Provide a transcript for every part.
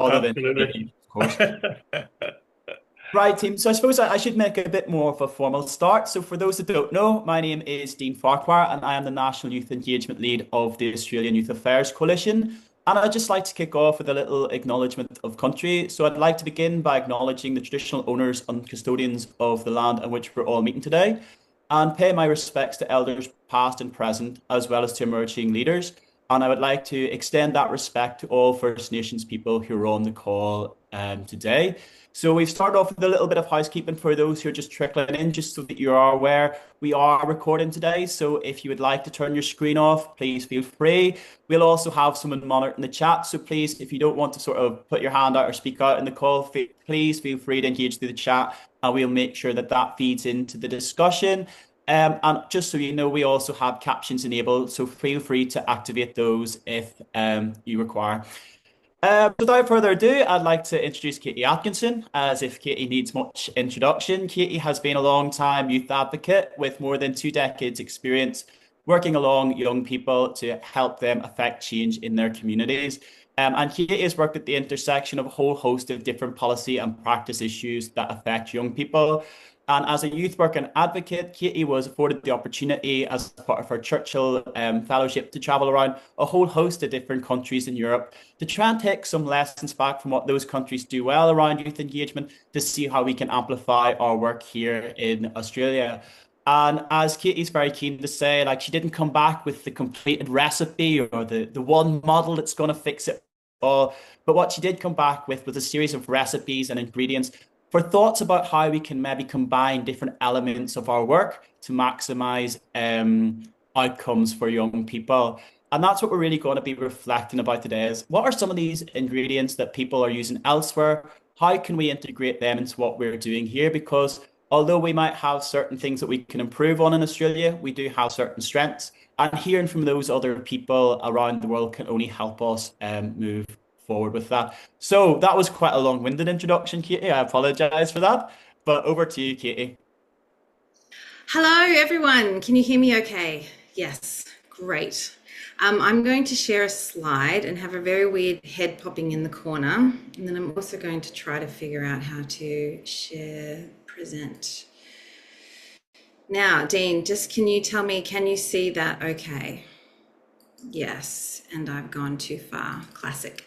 other than Absolutely. Katie, of course. Right, team. So I suppose I should make a bit more of a formal start. So for those that don't know, my name is Dean Farquhar, and I am the National Youth Engagement Lead of the Australian Youth Affairs Coalition. And I'd just like to kick off with a little acknowledgement of country. So I'd like to begin by acknowledging the traditional owners and custodians of the land on which we're all meeting today, and pay my respects to elders past and present, as well as to emerging leaders. And I would like to extend that respect to all First Nations people who are on the call today. So we've started off with a little bit of housekeeping for those who are just trickling in, just so that you are aware we are recording today. So if you would like to turn your screen off, please feel free. We'll also have someone monitoring the chat. So please, if you don't want to sort of put your hand out or speak out in the call, please feel free to engage through the chat, and we'll make sure that that feeds into the discussion. And just so you know, we also have captions enabled, so feel free to activate those if you require. Without further ado, I'd like to introduce Katie Atkinson, as if Katie needs much introduction. Katie has been a long time youth advocate with more than 2 decades experience working along young people to help them affect change in their communities. And Katie has worked at the intersection of a whole host of different policy and practice issues that affect young people. And as a youth worker and advocate, Katie was afforded the opportunity as part of her Churchill fellowship to travel around a whole host of different countries in Europe to try and take some lessons back from what those countries do well around youth engagement to see how we can amplify our work here in Australia. And as Katie's very keen to say, like she didn't come back with the completed recipe or the one model that's going to fix it all. But what she did come back with was a series of recipes and ingredients for thoughts about how we can maybe combine different elements of our work to maximize outcomes for young people. And that's what we're really going to be reflecting about today is what are some of these ingredients that people are using elsewhere? How can we integrate them into what we're doing here? Because although we might have certain things that we can improve on in Australia, we do have certain strengths. And hearing from those other people around the world can only help us move forward with that. So that was quite a long-winded introduction, Katie. I apologize for that. But over to you, Katie. Hello, everyone. Can you hear me okay? Yes, great. I'm going to share a slide and have a very weird head popping in the corner. And then I'm also going to try to figure out how to share present. Now, Dean, just can you tell me, can you see that okay? Yes, and I've gone too far. Classic.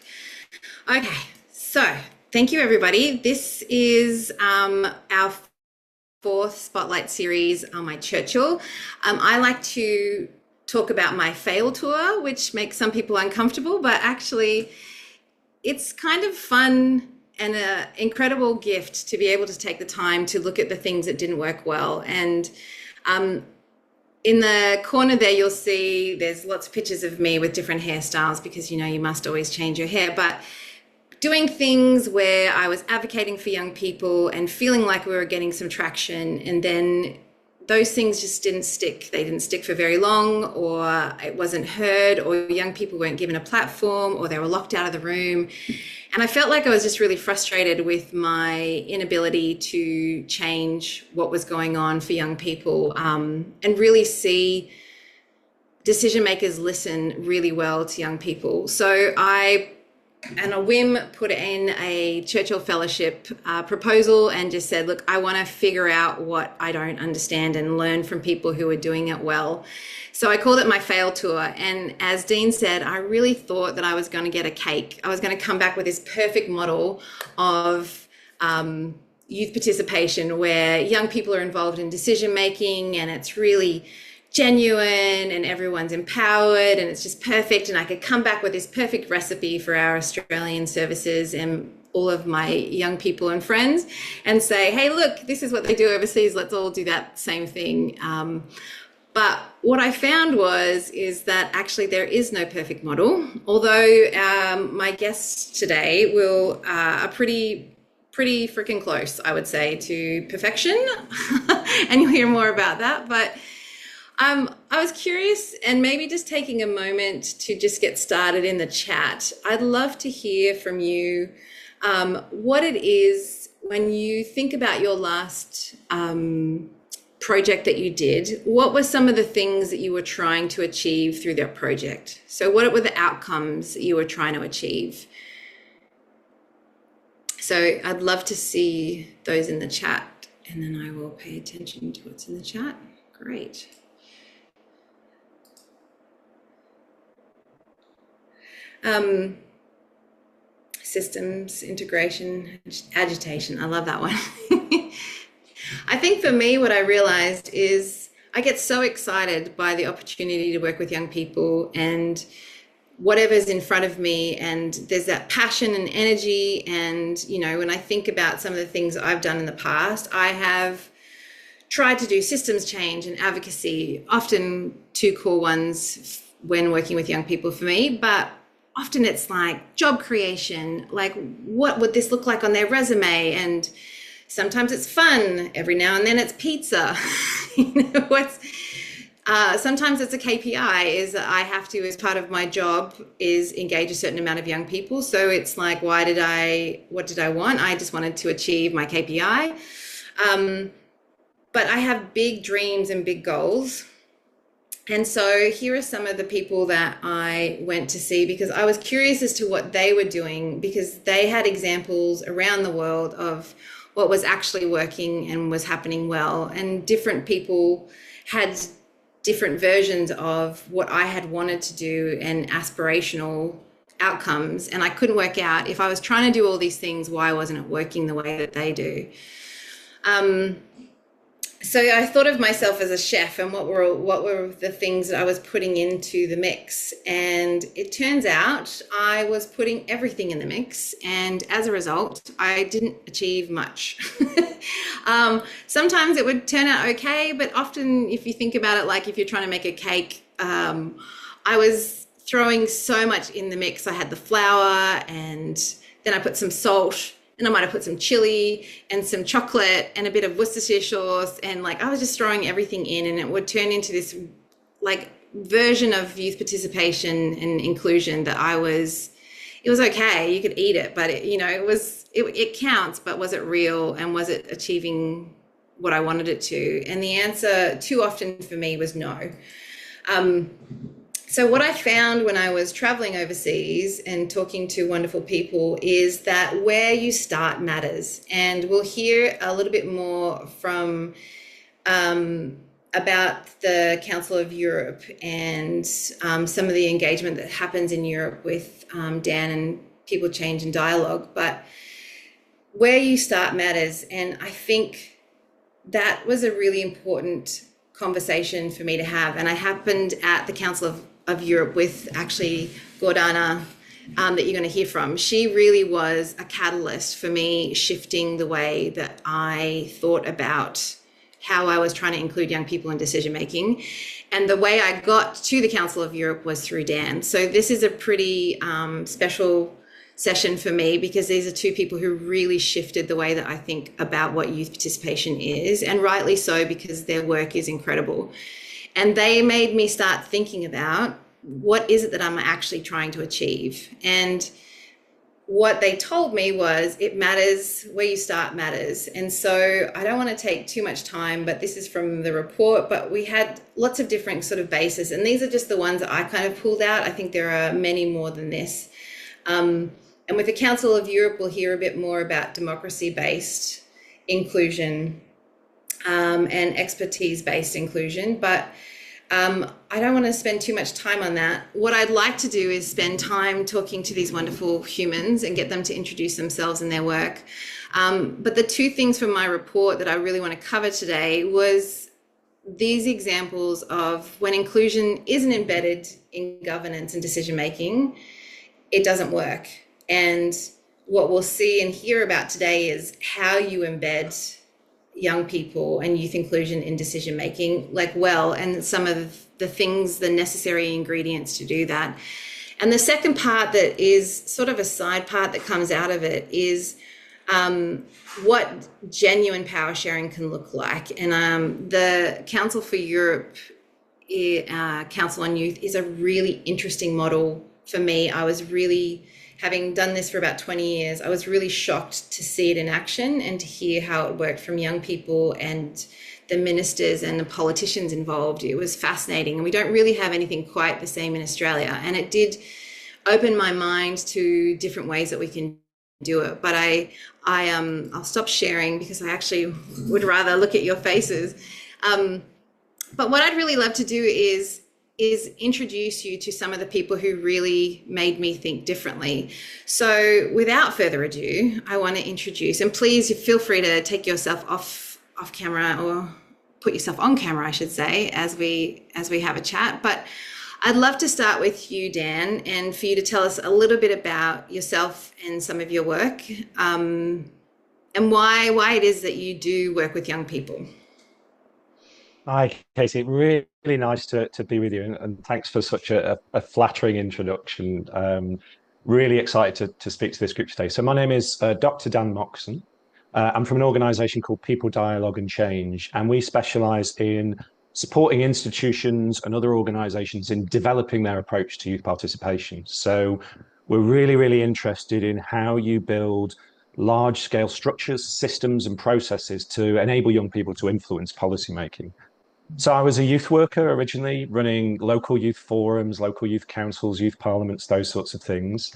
Okay, so thank you, everybody. This is our fourth spotlight series on my Churchill. I like to talk about my fail tour, which makes some people uncomfortable, but actually it's kind of fun and an incredible gift to be able to take the time to look at the things that didn't work well. And in the corner there, you'll see there's lots of pictures of me with different hairstyles because, you know, you must always change your hair. But doing things where I was advocating for young people and feeling like we were getting some traction, and then those things just didn't stick. They didn't stick for very long, or it wasn't heard, or young people weren't given a platform, or they were locked out of the room. And I felt like I was just really frustrated with my inability to change what was going on for young people, and really see decision makers listen really well to young people. So I, and a whim, put in a Churchill Fellowship proposal and just said, look, I want to figure out what I don't understand and learn from people who are doing it well. So I called it my fail tour. And as Dean said, I really thought that I was going to get a cake. I was going to come back with this perfect model of youth participation where young people are involved in decision making and it's really genuine and everyone's empowered and it's just perfect, and I could come back with this perfect recipe for our Australian services and all of my young people and friends and say, hey, look, this is what they do overseas, let's all do that same thing. But what I found is that actually there is no perfect model, although my guests today are pretty freaking close, I would say, to perfection. And you'll hear more about that. But I was curious, and maybe just taking a moment to just get started in the chat. I'd love to hear from you what it is when you think about your last project that you did. What were some of the things that you were trying to achieve through that project? So what were the outcomes that you were trying to achieve? So I'd love to see those in the chat, and then I will pay attention to what's in the chat. Great. Systems, integration, agitation. I love that one. I think for me, what I realized is I get so excited by the opportunity to work with young people and whatever's in front of me, and there's that passion and energy. And, you know, when I think about some of the things I've done in the past, I have tried to do systems change and advocacy, often two core ones when working with young people for me, but often it's like job creation, like what would this look like on their resume? And sometimes it's fun, every now and then it's pizza. Sometimes it's a KPI, is that I have to, as part of my job, is engage a certain amount of young people. So it's like, what did I want? I just wanted to achieve my KPI. But I have big dreams and big goals. And so here are some of the people that I went to see, because I was curious as to what they were doing, because they had examples around the world of what was actually working and was happening well. And different people had different versions of what I had wanted to do and aspirational outcomes. And I couldn't work out, if I was trying to do all these things, why wasn't it working the way that they do? So I thought of myself as a chef, and what were the things that I was putting into the mix. And it turns out I was putting everything in the mix, and as a result, I didn't achieve much. Sometimes it would turn out okay, but often, if you think about it, like if you're trying to make a cake, I was throwing so much in the mix. I had the flour, and then I put some salt, and I might have put some chili and some chocolate and a bit of Worcestershire sauce. And like, I was just throwing everything in, and it would turn into this like version of youth participation and inclusion that it was okay. You could eat it, but it counts, but was it real? And was it achieving what I wanted it to? And the answer too often for me was no. So what I found when I was traveling overseas and talking to wonderful people is that where you start matters. And we'll hear a little bit more from about the Council of Europe and some of the engagement that happens in Europe with Dan and People Change and Dialogue. But where you start matters. And I think that was a really important conversation for me to have. And I happened at the Council of Europe with actually Gordana that you're going to hear from. She really was a catalyst for me shifting the way that I thought about how I was trying to include young people in decision making. And the way I got to the Council of Europe was through Dan. So this is a pretty special session for me, because these are two people who really shifted the way that I think about what youth participation is, and rightly so, because their work is incredible. And they made me start thinking about, what is it that I'm actually trying to achieve? And what they told me was, it matters, where you start matters. And so I don't want to take too much time, but this is from the report, but we had lots of different sort of bases. And these are just the ones that I kind of pulled out. I think there are many more than this. And with the Council of Europe, we'll hear a bit more about democracy-based inclusion and expertise-based inclusion, but I don't want to spend too much time on that. What I'd like to do is spend time talking to these wonderful humans and get them to introduce themselves and their work. But the two things from my report that I really want to cover today was these examples of when inclusion isn't embedded in governance and decision-making, it doesn't work. And what we'll see and hear about today is how you embed young people and youth inclusion in decision making, and some of the things, the necessary ingredients to do that. And the second part that is sort of a side part that comes out of it is what genuine power sharing can look like. And the Council for Europe, Council on Youth, is a really interesting model for me. I was really, having done this for about 20 years, I was really shocked to see it in action and to hear how it worked from young people and the ministers and the politicians involved. It was fascinating. And we don't really have anything quite the same in Australia. And it did open my mind to different ways that we can do it. But I'll stop sharing because I actually would rather look at your faces. But what I'd really love to do is introduce you to some of the people who really made me think differently. So without further ado, I want to introduce, and please feel free to take yourself off camera, or put yourself on camera, I should say, as we have a chat. But I'd love to start with you, Dan, and for you to tell us a little bit about yourself and some of your work, and why it is that you do work with young people. Hi, Casey. Really nice to be with you, and thanks for such a flattering introduction. Really excited to speak to this group today. So my name is Dr. Dan Moxon. I'm from an organisation called People, Dialogue and Change, and we specialise in supporting institutions and other organisations in developing their approach to youth participation. So we're really interested in how you build large-scale structures, systems and processes to enable young people to influence policymaking. So I was a youth worker originally, running local youth forums, local youth councils, youth parliaments, those sorts of things.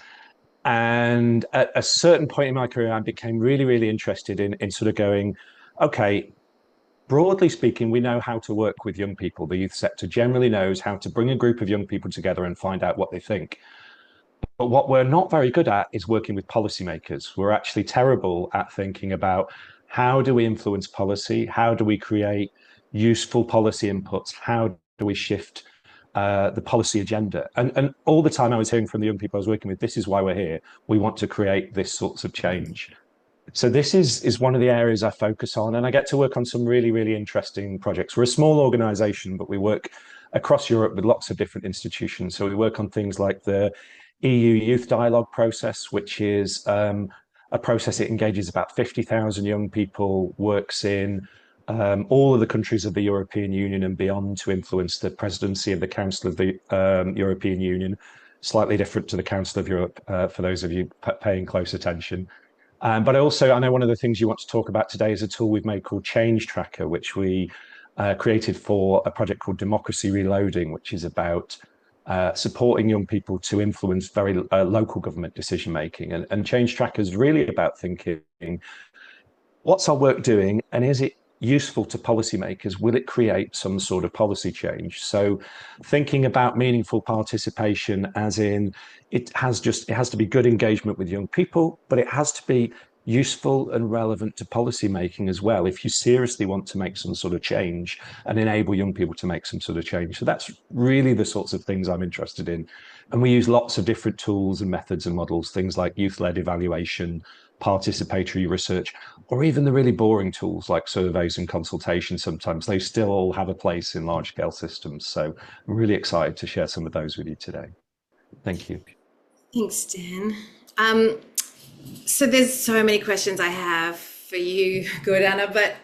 And at a certain point in my career, I became really interested in sort of going, okay, broadly speaking, we know how to work with young people. The youth sector generally knows how to bring a group of young people together and find out what they think. But what we're not very good at is working with policymakers. We're actually terrible at thinking about how do we influence policy? How do we create useful policy inputs? How do we shift the policy agenda? And all the time I was hearing from the young people I was working with, this is why we're here. We want to create this sorts of change. So this is one of the areas I focus on, and I get to work on some really interesting projects. We're a small organization, but we work across Europe with lots of different institutions. So we work on things like the EU Youth Dialogue process, which is a process that engages about 50,000 young people, works in all of the countries of the European Union and beyond to influence the presidency of the Council of the European Union. Slightly different to the Council of Europe, for those of you paying close attention. But I know one of the things you want to talk about today is a tool we've made called Change Tracker, which we created for a project called Democracy Reloading, which is about supporting young people to influence very local government decision making. And Change Tracker is really about thinking, what's our work doing, and is it useful to policymakers? Will it create some sort of policy change? So thinking about meaningful participation as in it has to be good engagement with young people, but it has to be useful and relevant to policy making as well, if you seriously want to make some sort of change and enable young people to make some sort of change. So that's really the sorts of things I'm interested in. And we use lots of different tools and methods and models, things like youth-led evaluation, participatory research, or even the really boring tools like surveys and consultation. Sometimes they still all have a place in large scale systems. So I'm really excited to share some of those with you today. Thank you. Thanks, Dan. So there's so many questions I have for you, Gordana, but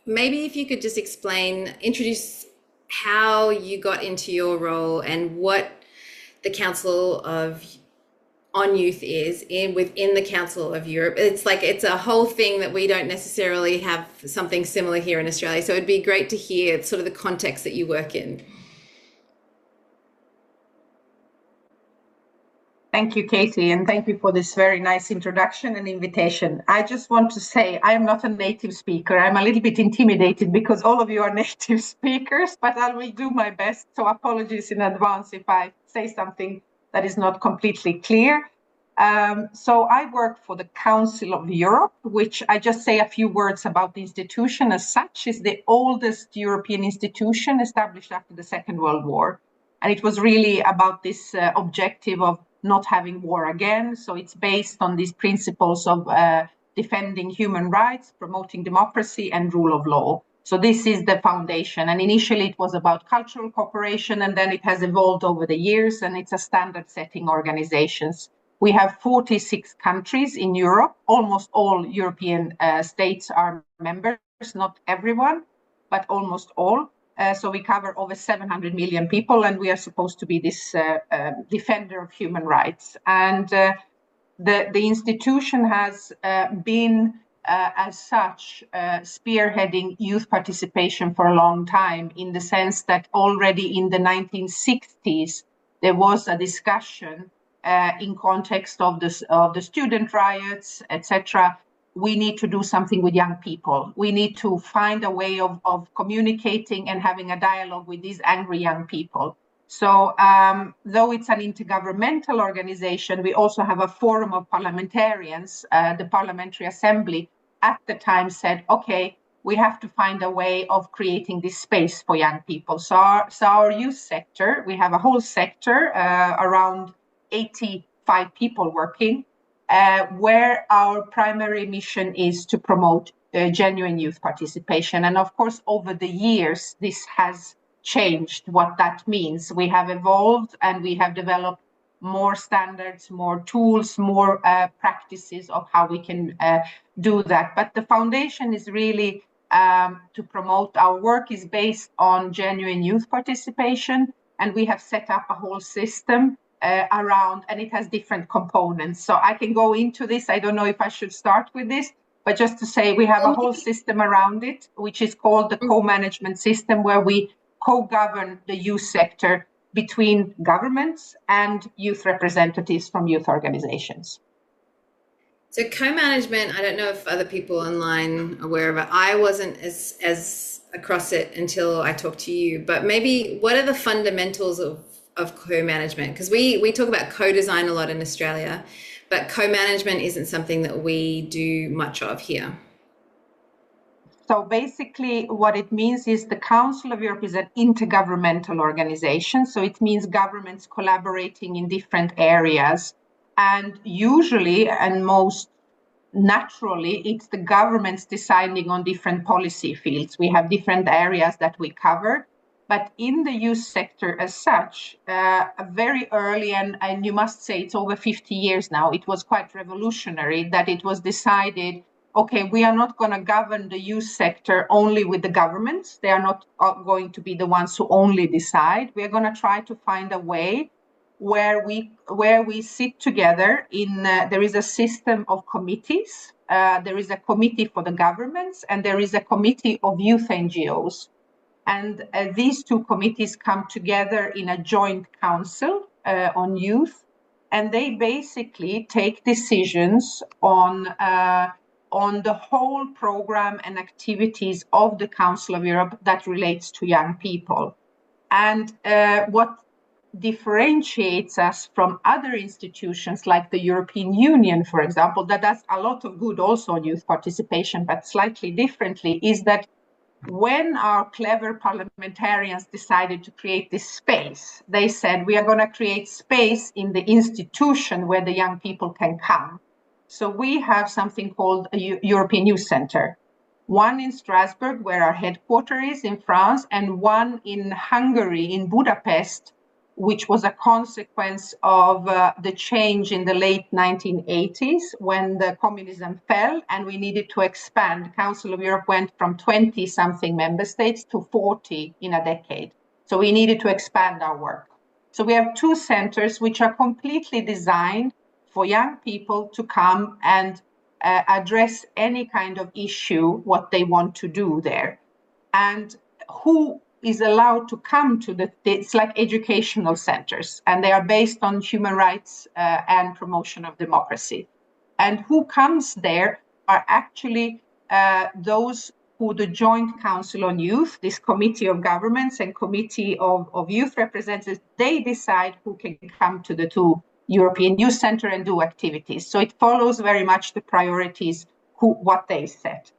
maybe if you could just introduce how you got into your role and what the Council on Youth is within the Council of Europe. It's a whole thing that we don't necessarily have something similar here in Australia. So it'd be great to hear sort of the context that you work in. Thank you, Katie, and thank you for this very nice introduction and invitation. I just want to say I am not a native speaker. I'm a little bit intimidated because all of you are native speakers, but I will do my best. So apologies in advance if I say something that is not completely clear. So I work for the Council of Europe, which I just say a few words about the institution as such, is the oldest European institution established after the Second World War. And it was really about this objective of not having war again. So it's based on these principles of defending human rights, promoting democracy and rule of law. So this is the foundation. And initially it was about cultural cooperation, and then it has evolved over the years, and it's a standard setting organizations. We have 46 countries in Europe. Almost all European states are members, not everyone, but almost all. So we cover over 700 million people, and we are supposed to be this defender of human rights. And the institution has been, as such, spearheading youth participation for a long time, in the sense that already in the 1960s, there was a discussion in context of the student riots, etc., we need to do something with young people. We need to find a way of communicating and having a dialogue with these angry young people. So though it's an intergovernmental organization, we also have a forum of parliamentarians. The Parliamentary Assembly at the time said, okay, we have to find a way of creating this space for young people. So our youth sector, we have a whole sector, around 85 people working, where our primary mission is to promote genuine youth participation. And of course, over the years, this has changed what that means. We have evolved and we have developed more standards, more tools, more practices of how we can do that. But the foundation is really to promote. Our work is based on genuine youth participation, and we have set up a whole system around, and it has different components. So I can go into this. I don't know if I should start with this, but just to say we have a whole system around it, which is called the co-management system, where we co-govern the youth sector between governments and youth representatives from youth organizations. So co-management, I don't know if other people online are aware of it. I wasn't as across it until I talked to you, but maybe what are the fundamentals of co-management? Because we talk about co-design a lot in Australia, but co-management isn't something that we do much of here. So basically what it means is the Council of Europe is an intergovernmental organization. So it means governments collaborating in different areas. And usually, and most naturally, it's the governments deciding on different policy fields. We have different areas that we cover. But in the youth sector as such, very early, and you must say it's over 50 years now, it was quite revolutionary that it was decided, okay, we are not going to govern the youth sector only with the governments. They are not going to be the ones who only decide. We are going to try to find a way where we sit together in, there is a system of committees. There is a committee for the governments, and there is a committee of youth NGOs. And these two committees come together in a joint council on youth, and they basically take decisions on the whole program and activities of the Council of Europe that relates to young people. And what differentiates us from other institutions like the European Union, for example, that does a lot of good also on youth participation, but slightly differently, is that when our clever parliamentarians decided to create this space, they said, we are going to create space in the institution where the young people can come. So we have something called a European Youth Center, one in Strasbourg, where our headquarters is in France, and one in Hungary, in Budapest, which was a consequence of the change in the late 1980s when the communism fell and we needed to expand. The Council of Europe went from 20-something member states to 40 in a decade. So we needed to expand our work. So we have two centers which are completely designed for young people to come and address any kind of issue, what they want to do there. And who is allowed to come to it's like educational centers, and they are based on human rights and promotion of democracy. And who comes there are actually those who the Joint Council on Youth, this committee of governments and committee of youth representatives, they decide who can come to the two European Youth Center and do activities. So it follows very much the priorities, what they set.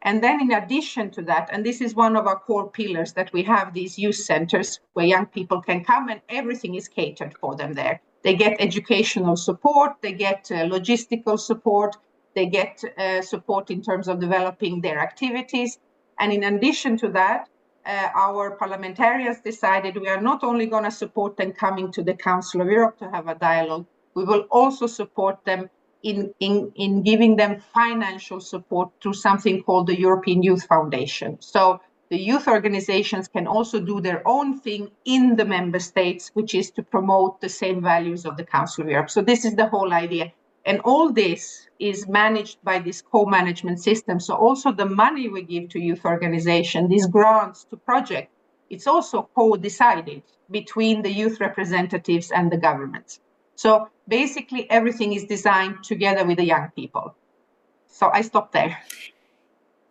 And then in addition to that, and this is one of our core pillars, that we have these youth centers where young people can come and everything is catered for them there. They get educational support, they get logistical support, they get support in terms of developing their activities. And in addition to that, our parliamentarians decided we are not only going to support them coming to the Council of Europe to have a dialogue, we will also support them in giving them financial support through something called the European Youth Foundation. So the youth organizations can also do their own thing in the member states, which is to promote the same values of the Council of Europe. So this is the whole idea. And all this is managed by this co-management system. So also the money we give to youth organizations, these grants to projects, it's also co-decided between the youth representatives and the governments. So basically everything is designed together with the young people. So I stop there.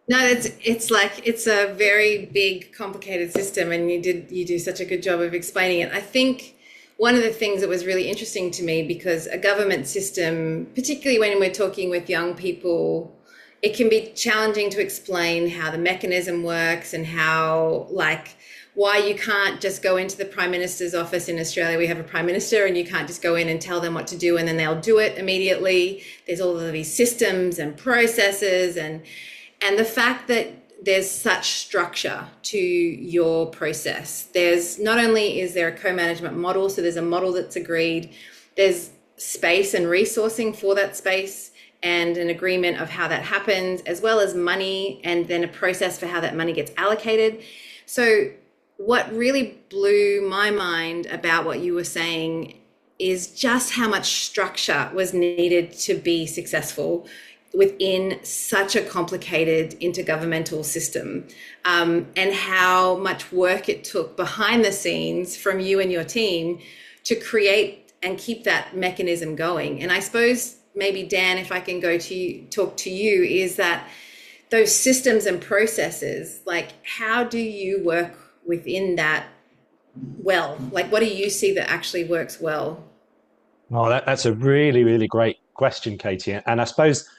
No, it's a very big, complicated system, and you do such a good job of explaining it. I think one of the things that was really interesting to me, because a government system, particularly when we're talking with young people, it can be challenging to explain how the mechanism works and how, like, why you can't just go into the Prime Minister's office in Australia. We have a Prime Minister, and you can't just go in and tell them what to do and then they'll do it immediately. There's all of these systems and processes, and the fact that there's such structure to your process. There's not only is there a co-management model, so there's a model that's agreed, there's space and resourcing for that space and an agreement of how that happens, as well as money, and then a process for how that money gets allocated. So what really blew my mind about what you were saying is just how much structure was needed to be successful within such a complicated intergovernmental system, and how much work it took behind the scenes from you and your team to create and keep that mechanism going. And I suppose maybe, Dan, if I can go to you, talk to you, is that those systems and processes, like, how do you work within that well? Like, what do you see that actually works well? Well, that's a really, really great question, Katie. And I suppose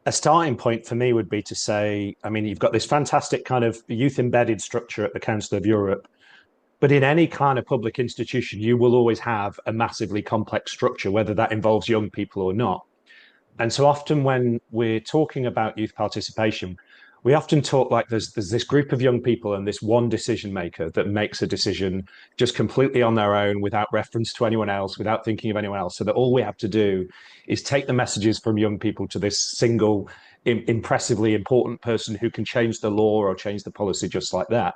a starting point for me would be to say, I mean, you've got this fantastic kind of youth embedded structure at the Council of Europe, but in any kind of public institution, you will always have a massively complex structure, whether that involves young people or not. And so often when we're talking about youth participation, we often talk like there's this group of young people and this one decision maker that makes a decision just completely on their own, without reference to anyone else, without thinking of anyone else, so that all we have to do is take the messages from young people to this single impressively important person who can change the law or change the policy just like that.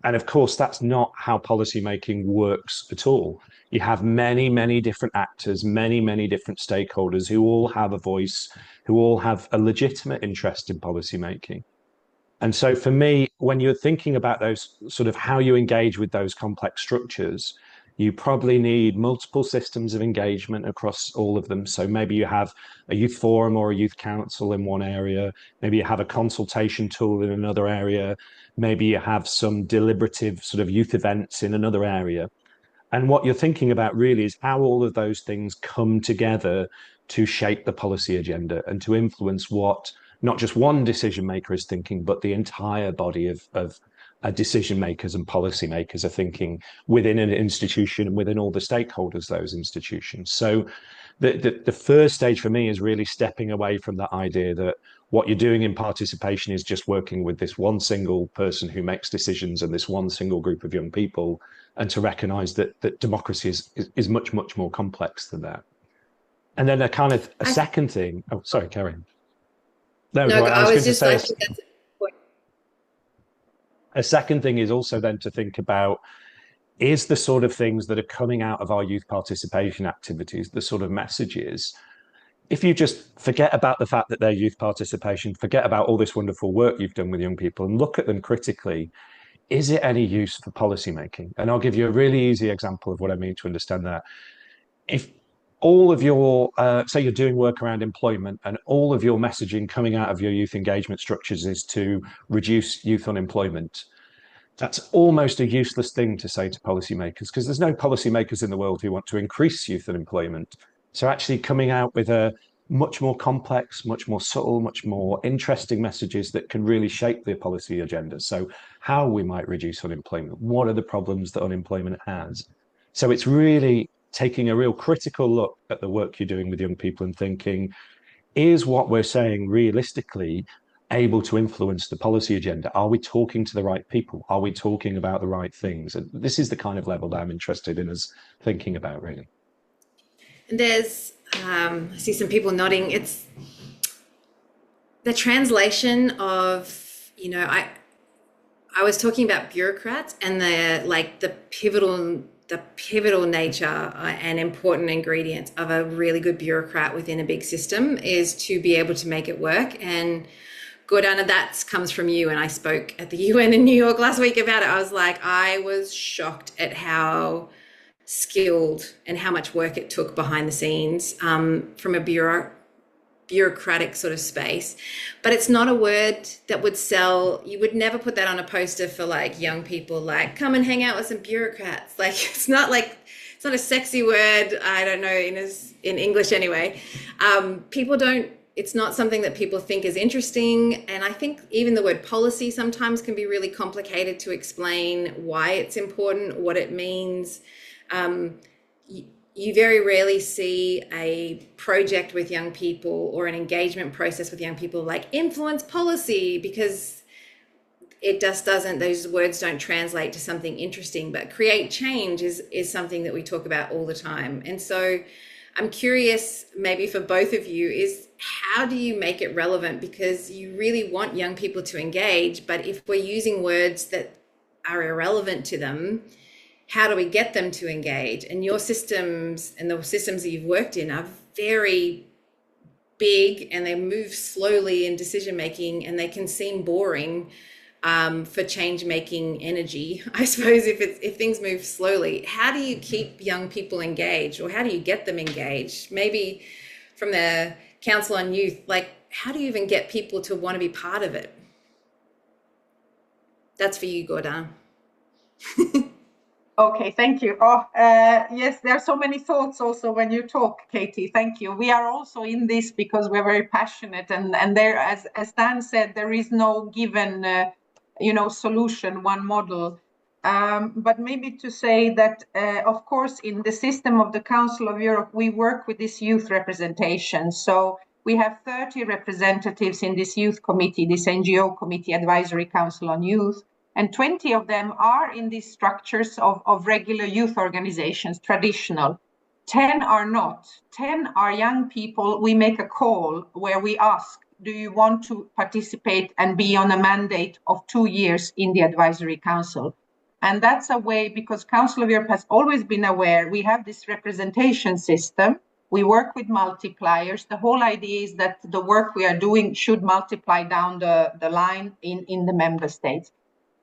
And of course, that's not how policymaking works at all. You have many, many different actors, many, many different stakeholders who all have a voice, who all have a legitimate interest in policymaking. And so for me, when you're thinking about those sort of how you engage with those complex structures, you probably need multiple systems of engagement across all of them. So maybe you have a youth forum or a youth council in one area. Maybe you have a consultation tool in another area. Maybe you have some deliberative sort of youth events in another area. And what you're thinking about really is how all of those things come together to shape the policy agenda and to influence what not just one decision maker is thinking, but the entire body of decision makers and policy makers are thinking within an institution and within all the stakeholders, those institutions. So the first stage for me is really stepping away from that idea that what you're doing in participation is just working with this one single person who makes decisions and this one single group of young people, and to recognize that democracy is much, much more complex than that. And then a second thing, oh, sorry, Karen. No, I was just like, a second thing is also then to think about, is the sort of things that are coming out of our youth participation activities, the sort of messages, if you just forget about the fact that they're youth participation, forget about all this wonderful work you've done with young people and look at them critically, is it any use for policymaking? And I'll give you a really easy example of what I mean to understand that. If all of your, say you're doing work around employment and all of your messaging coming out of your youth engagement structures is to reduce youth unemployment, that's almost a useless thing to say to policymakers, because there's no policymakers in the world who want to increase youth unemployment. So actually coming out with a much more complex, much more subtle, much more interesting messages that can really shape the policy agenda. So how we might reduce unemployment, what are the problems that unemployment has? So it's really taking a real critical look at the work you're doing with young people and thinking, is what we're saying realistically able to influence the policy agenda? Are we talking to the right people? Are we talking about the right things? And this is the kind of level that I'm interested in us thinking about, really. And there's, I see some people nodding. It's the translation of, you know, I was talking about bureaucrats and the pivotal nature and important ingredients of a really good bureaucrat within a big system is to be able to make it work. And Gordana, that comes from you. And I spoke at the UN in New York last week about it. I was shocked at how skilled and how much work it took behind the scenes from a bureaucratic sort of space. But it's not a word that would sell. You would never put that on a poster for like young people, like, come and hang out with some bureaucrats. Like, it's not a sexy word. I don't know, in English anyway. It's not something that people think is interesting. And I think even the word policy sometimes can be really complicated to explain why it's important, what it means. You very rarely see a project with young people or an engagement process with young people like influence policy, because it just doesn't, those words don't translate to something interesting. But create change is something that we talk about all the time. And so I'm curious, maybe for both of you, is how do you make it relevant? Because you really want young people to engage, but if we're using words that are irrelevant to them, how do we get them to engage? And your systems and the systems that you've worked in are very big, and they move slowly in decision making, and they can seem boring for change making energy. I suppose if things move slowly, how do you keep young people engaged, or how do you get them engaged? Maybe from the Council on Youth, like, how do you even get people to want to be part of it? That's for you, Gordana. Okay, thank you. Yes, there are so many thoughts also when you talk, Katie. Thank you. We are also in this because we're very passionate, and there, as Dan said, there is no given, solution, one model. But maybe to say that, of course, in the system of the Council of Europe, we work with this youth representation. So we have 30 representatives in this youth committee, this NGO committee, Advisory Council on Youth. And 20 of them are in these structures of regular youth organizations, traditional. 10 are not. 10 are young people. We make a call where we ask, do you want to participate and be on a mandate of 2 years in the Advisory Council? And that's a way, because Council of Europe has always been aware, we have this representation system. We work with multipliers. The whole idea is that the work we are doing should multiply down the line in the member states.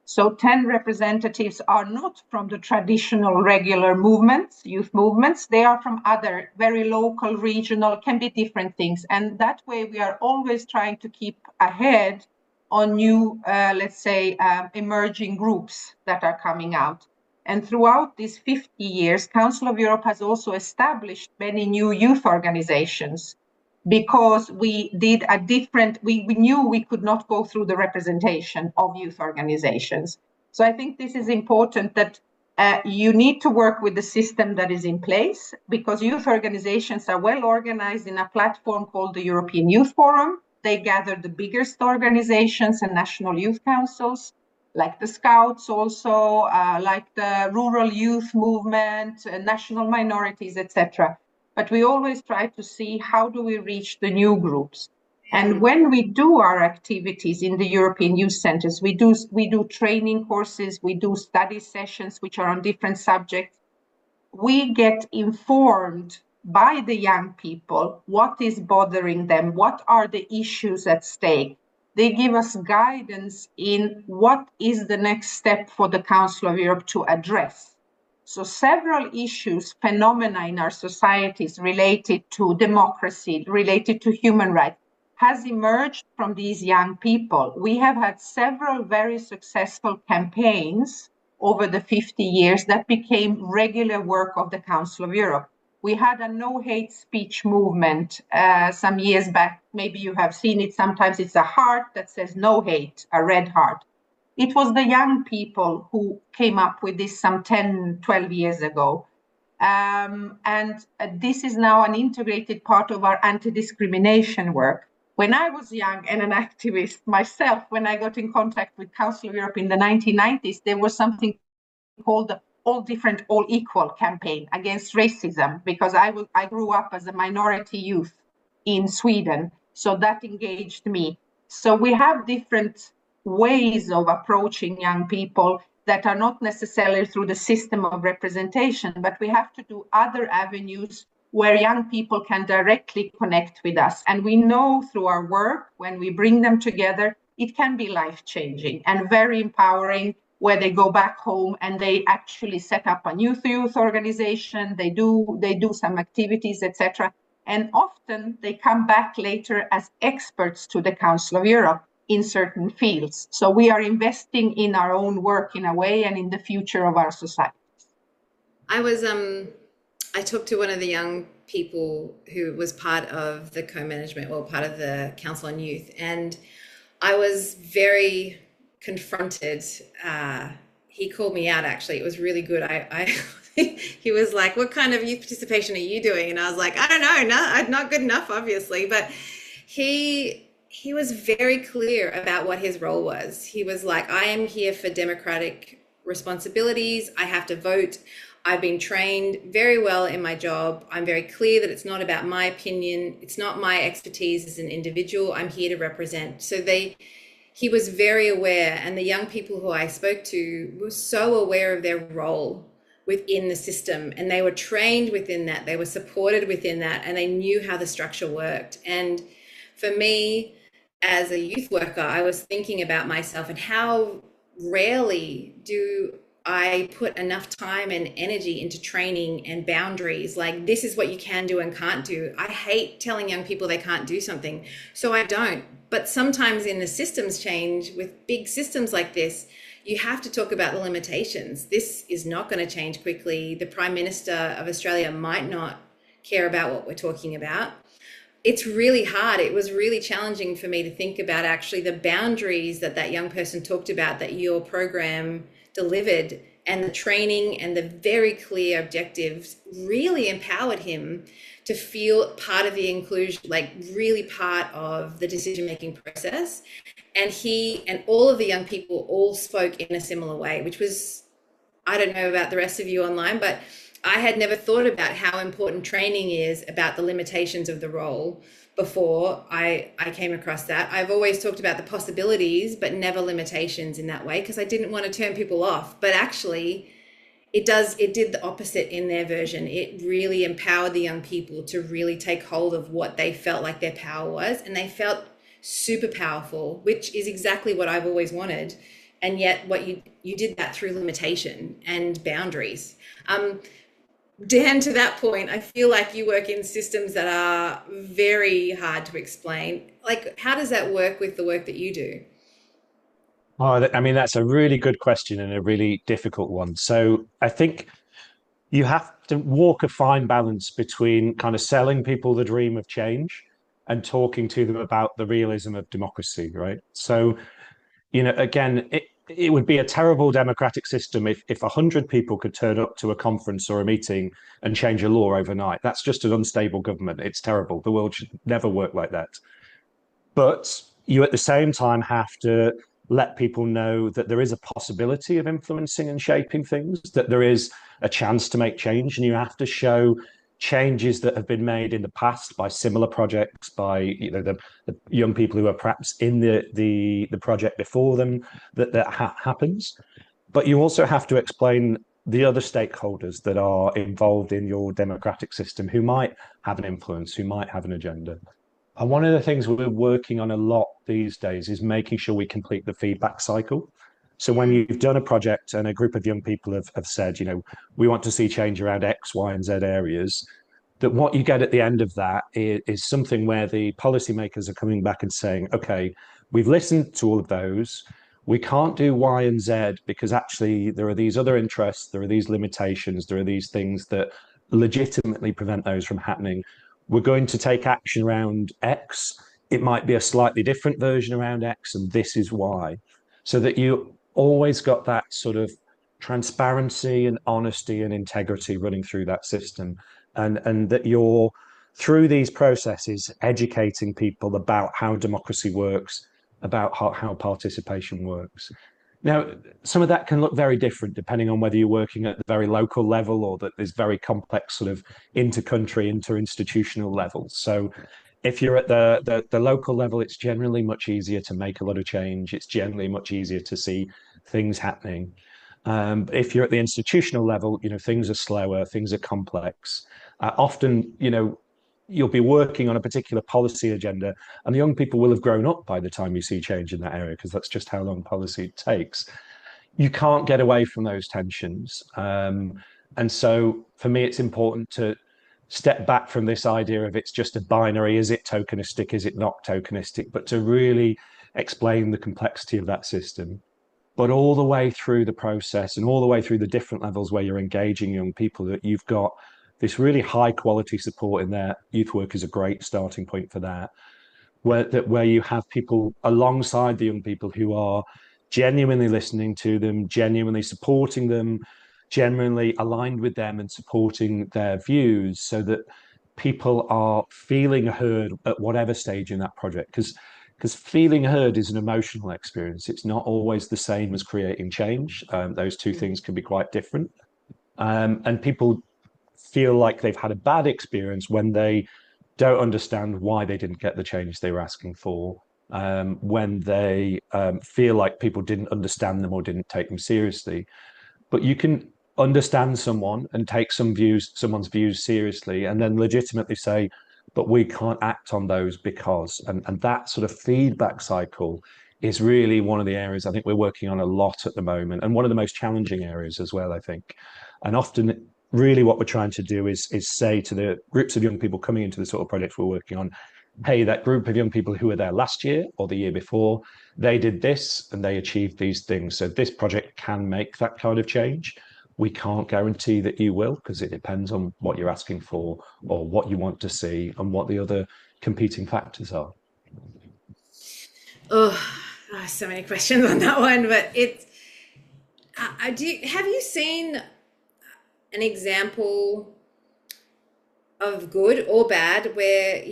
So 10 representatives are not from the traditional regular movements, youth movements. They are from other very local, regional, can be different things. And that way we are always trying to keep ahead on new, emerging groups that are coming out. And throughout these 50 years, Council of Europe has also established many new youth organizations, because we did we knew we could not go through the representation of youth organizations. So I think this is important, that you need to work with the system that is in place, because youth organizations are well organized in a platform called the European Youth Forum. They gather the biggest organizations and national youth councils, like the Scouts also, like the rural youth movement, national minorities, etc. But we always try to see how do we reach the new groups. And when we do our activities in the European Youth Centers, we do training courses, we do study sessions which are on different subjects. We get informed by the young people what is bothering them, what are the issues at stake. They give us guidance in what is the next step for the Council of Europe to address. So several issues, phenomena in our societies related to democracy, related to human rights, has emerged from these young people. We have had several very successful campaigns over the 50 years that became regular work of the Council of Europe. We had a no hate speech movement some years back. Maybe you have seen it. Sometimes it's a heart that says no hate, a red heart. It was the young people who came up with this some 10, 12 years ago. And this is now an integrated part of our anti-discrimination work. When I was young and an activist myself, when I got in contact with Council of Europe in the 1990s, there was something called the All Different, All Equal campaign against racism, because I grew up as a minority youth in Sweden. So that engaged me. So we have different ways of approaching young people that are not necessarily through the system of representation, but we have to do other avenues where young people can directly connect with us. And we know through our work, when we bring them together, it can be life-changing and very empowering where they go back home and they actually set up a youth organization. They do some activities, etc. And often they come back later as experts to the Council of Europe in certain fields. So we are investing in our own work in a way and in the future of our society. I talked to one of the young people who was part of the co-management, well, part of the Council on Youth, and I was very confronted. He called me out, actually. It was really good. He was like, what kind of youth participation are you doing? And I was like, I don't know, not good enough, obviously. But he was very clear about what his role was. He was like, I am here for democratic responsibilities. I have to vote. I've been trained very well in my job. I'm very clear that it's not about my opinion. It's not my expertise as an individual. I'm here to represent. So he was very aware, and the young people who I spoke to were so aware of their role within the system, and they were trained within that. They were supported within that, and they knew how the structure worked. And for me, as a youth worker, I was thinking about myself and how rarely do I put enough time and energy into training and boundaries. Like, this is what you can do and can't do. I hate telling young people they can't do something, so I don't. But sometimes in the systems change, with big systems like this, you have to talk about the limitations. This is not going to change quickly. The Prime Minister of Australia might not care about what we're talking about. It's really hard. It was really challenging for me to think about actually the boundaries that young person talked about, that your program delivered, and the training and the very clear objectives really empowered him to feel part of the inclusion, like really part of the decision-making process. And he and all of the young people all spoke in a similar way, which was, I don't know about the rest of you online, but I had never thought about how important training is about the limitations of the role before I came across that. I've always talked about the possibilities, but never limitations in that way, because I didn't want to turn people off. But actually, it did the opposite in their version. It really empowered the young people to really take hold of what they felt like their power was, and they felt super powerful, which is exactly what I've always wanted. And yet what you did that through limitation and boundaries. Dan, to that point, I feel like you work in systems that are very hard to explain. Like, how does that work with the work that you do? Oh, I mean, that's a really good question and a really difficult one. So I think you have to walk a fine balance between kind of selling people the dream of change and talking to them about the realism of democracy, right? So, again, it would be a terrible democratic system if 100 people could turn up to a conference or a meeting and change a law overnight. That's just an unstable government. It's terrible. The world should never work like that. But you at the same time have to let people know that there is a possibility of influencing and shaping things, that there is a chance to make change, and you have to show changes that have been made in the past by similar projects, by the young people who are perhaps in the project before them, that happens. But you also have to explain the other stakeholders that are involved in your democratic system, who might have an influence, who might have an agenda. And one of the things we're working on a lot these days is making sure we complete the feedback cycle. So when you've done a project and a group of young people have said, we want to see change around X, Y, and Z areas, that what you get at the end of that is something where the policymakers are coming back and saying, okay, we've listened to all of those. We can't do Y and Z because actually there are these other interests, there are these limitations, there are these things that legitimately prevent those from happening. We're going to take action around X. It might be a slightly different version around X, and this is why. So that you always got that sort of transparency and honesty and integrity running through that system, and that you're, through these processes, educating people about how democracy works, about how participation works. Now, some of that can look very different depending on whether you're working at the very local level or that there's very complex sort of inter-country, inter-institutional levels. So if you're at the local level, it's generally much easier to make a lot of change. It's generally much easier to see things happening. If you're at the institutional level, things are slower, things are complex. Often, you'll be working on a particular policy agenda, and the young people will have grown up by the time you see change in that area, because that's just how long policy takes. you can't get away from those tensions. And so for me, it's important to step back from this idea of it's just a binary, is it tokenistic, is it not tokenistic, but to really explain the complexity of that system. But all the way through the process and all the way through the different levels where you're engaging young people, that you've got this really high quality support in there. Youth work is a great starting point for that. Where you have people alongside the young people who are genuinely listening to them, genuinely supporting them, genuinely aligned with them and supporting their views, so that people are feeling heard at whatever stage in that project. Because feeling heard is an emotional experience. It's not always the same as creating change. Those two things can be quite different. And people feel like they've had a bad experience when they don't understand why they didn't get the change they were asking for, when they feel like people didn't understand them or didn't take them seriously. But you can understand someone and take someone's views seriously, and then legitimately say, but we can't act on those because, and that sort of feedback cycle is really one of the areas I think we're working on a lot at the moment, and one of the most challenging areas as well, I think. And often really what we're trying to do is say to the groups of young people coming into the sort of projects we're working on, hey, that group of young people who were there last year or the year before, they did this and they achieved these things. So this project can make that kind of change. We can't guarantee that you will, because it depends on what you're asking for or what you want to see and what the other competing factors are. Oh, so many questions on that one, but it's, have you seen an example of good or bad where,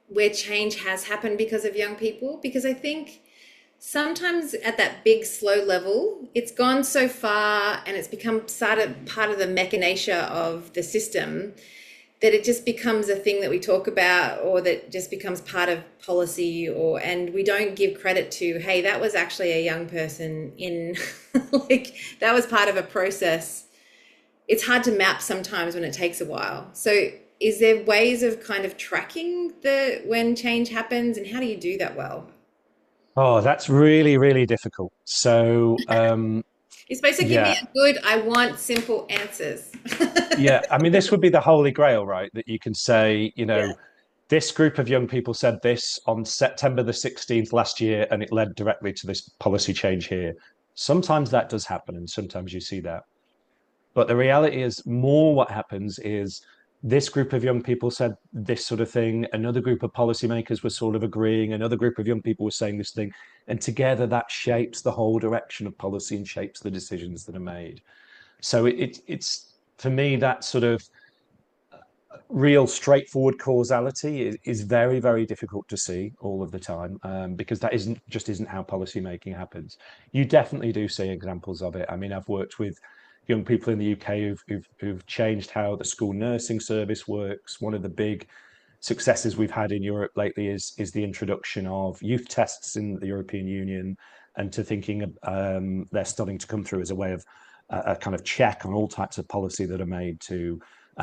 where change has happened because of young people? Because I think sometimes at that big, slow level, it's gone so far and it's become part of the machinacia of the system that it just becomes a thing that we talk about, or that just becomes part of policy, and we don't give credit to, hey, that was actually a young person in, like, that was part of a process. It's hard to map sometimes when it takes a while. So is there ways of kind of tracking when change happens, and how do you do that well? Oh, that's really, really difficult. So You're supposed to give me a good, I want simple answers. Yeah, I mean, this would be the holy grail, right? That you can say, this group of young people said this on September the 16th last year, and it led directly to this policy change here. Sometimes that does happen, and sometimes you see that. But the reality is, more what happens is this group of young people said this sort of thing, another group of policymakers were sort of agreeing, another group of young people were saying this thing, and together that shapes the whole direction of policy and shapes the decisions that are made. So it's for me, that sort of real straightforward causality is very, very difficult to see all of the time, because that isn't how policy making happens. You definitely do see examples of it. I mean, I've worked with young people in the UK who've changed how the school nursing service works. One of the big successes we've had in Europe lately is the introduction of youth tests in the European Union, and to thinking they're starting to come through as a way of a kind of check on all types of policy that are made to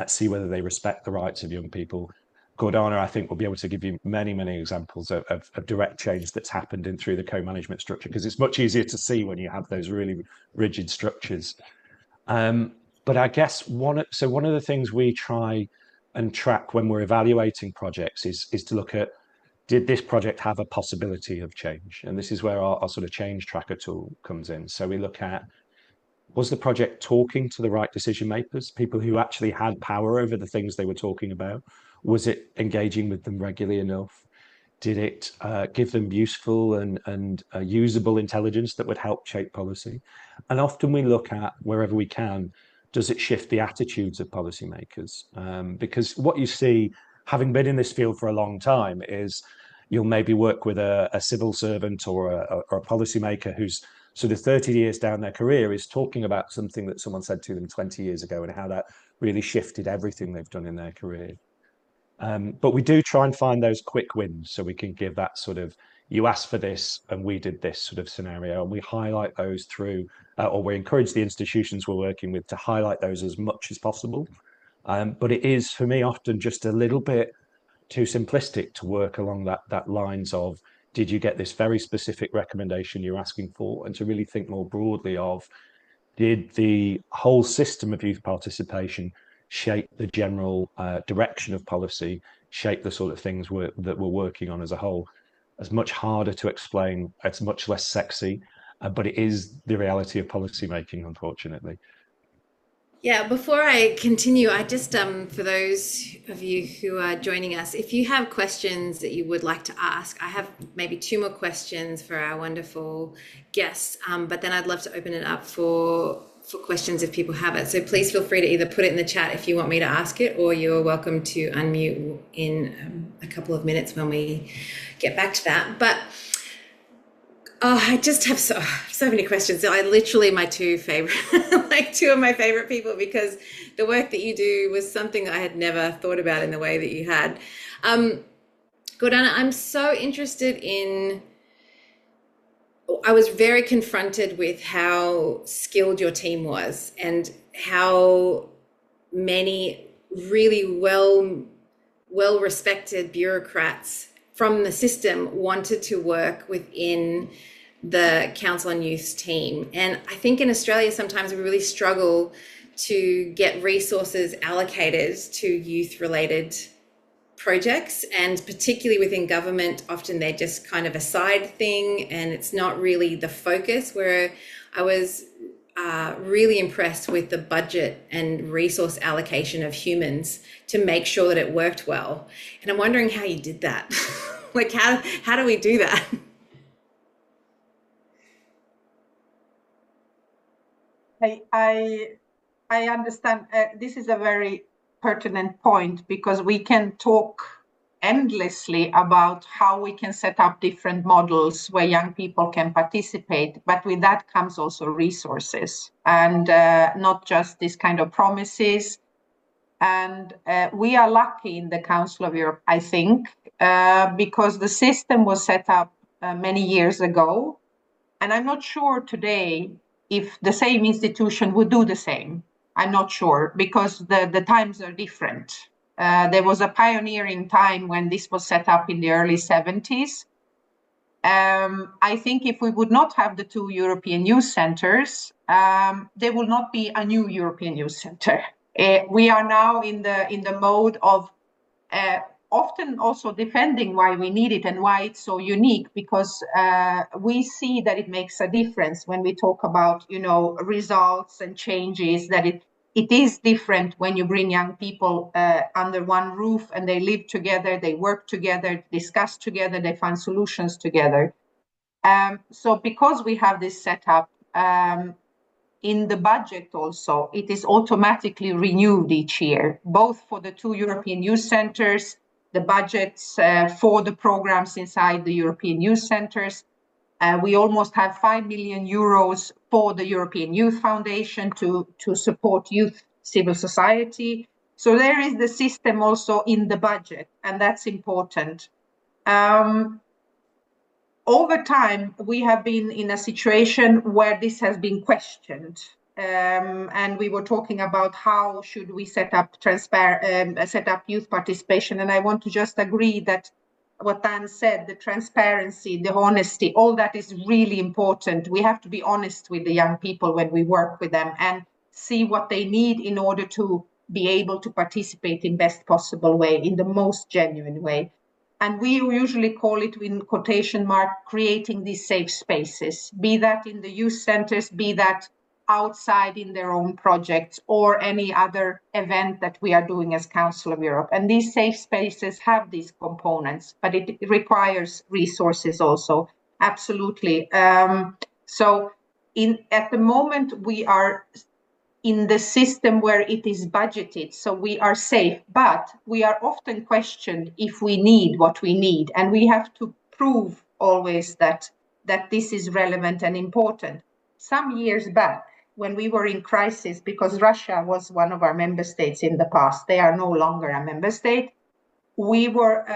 see whether they respect the rights of young people. Gordana, I think, will be able to give you many, many examples of direct change that's happened through the co-management structure, because it's much easier to see when you have those really rigid structures. But I guess one of the things we try and track when we're evaluating projects is to look at, did this project have a possibility of change? And this is where our sort of change tracker tool comes in. So we look at, was the project talking to the right decision makers, people who actually had power over the things they were talking about? Was it engaging with them regularly enough? Did it give them useful and usable intelligence that would help shape policy? And often we look at, wherever we can, does it shift the attitudes of policymakers? Because what you see, having been in this field for a long time, is you'll maybe work with a civil servant or a policymaker who's sort of 30 years down their career is talking about something that someone said to them 20 years ago and how that really shifted everything they've done in their career. But we do try and find those quick wins, so we can give that sort of, you asked for this and we did this sort of scenario, and we highlight those through, or we encourage the institutions we're working with to highlight those as much as possible. But it is, for me, often just a little bit too simplistic to work along that lines of, did you get this very specific recommendation you're asking for? And to really think more broadly of, did the whole system of youth participation shape the general direction of policy, shape the sort of things that we're working on as a whole? It's much harder to explain. It's much less sexy, but it is the reality of policy making, unfortunately. Yeah, before I continue, I just, for those of you who are joining us, if you have questions that you would like to ask, I have maybe two more questions for our wonderful guests, but then I'd love to open it up for questions if people have it. So please feel free to either put it in the chat if you want me to ask it, or you're welcome to unmute in a couple of minutes when we get back to that. But oh, I just have so many questions. I literally my two favorite, like two of my favorite people, because the work that you do was something that I had never thought about in the way that you had. Gordana, I'm so interested in, I was very confronted with how skilled your team was and how many really well-respected bureaucrats from the system wanted to work within the Council on Youth's team. And I think in Australia, sometimes we really struggle to get resources allocated to youth-related projects, and particularly within government, often they're just kind of a side thing and it's not really the focus, where I was really impressed with the budget and resource allocation of humans to make sure that it worked well. And I'm wondering how you did that. Like, how do we do that? I understand. This is a very pertinent point, because we can talk endlessly about how we can set up different models where young people can participate, but with that comes also resources, and not just this kind of promises. And we are lucky in the Council of Europe, I think, because the system was set up many years ago, and I'm not sure today if the same institution would do the same. I'm not sure, because the times are different. There was a pioneering time when this was set up in the early 70s. I think if we would not have the two European Youth Centres, there will not be a new European Youth Centre. We are now in the mode of often also defending why we need it and why it's so unique, because we see that it makes a difference when we talk about, results and changes, that it is different when you bring young people under one roof and they live together, they work together, discuss together, they find solutions together. So because we have this setup, in the budget also, it is automatically renewed each year, both for the two European Youth Centres, the budgets for the programs inside the European Youth Centres. We almost have 5 million euros for the European Youth Foundation to support youth civil society. So there is the system also in the budget, and that's important. Over time, we have been in a situation where this has been questioned. And we were talking about how should we set up youth participation. And I want to just agree that what Dan said, the transparency, the honesty, all that is really important. We have to be honest with the young people when we work with them and see what they need in order to be able to participate in best possible way, in the most genuine way. And we usually call it, in quotation mark, creating these safe spaces, be that in the youth centers, be that outside in their own projects or any other event that we are doing as Council of Europe. And these safe spaces have these components, but it requires resources also, absolutely. So at the moment, we are in the system where it is budgeted, so we are safe, but we are often questioned if we need what we need, and we have to prove always that this is relevant and important. Some years back, when we were in crisis, because Russia was one of our member states in the past, they are no longer a member state, we were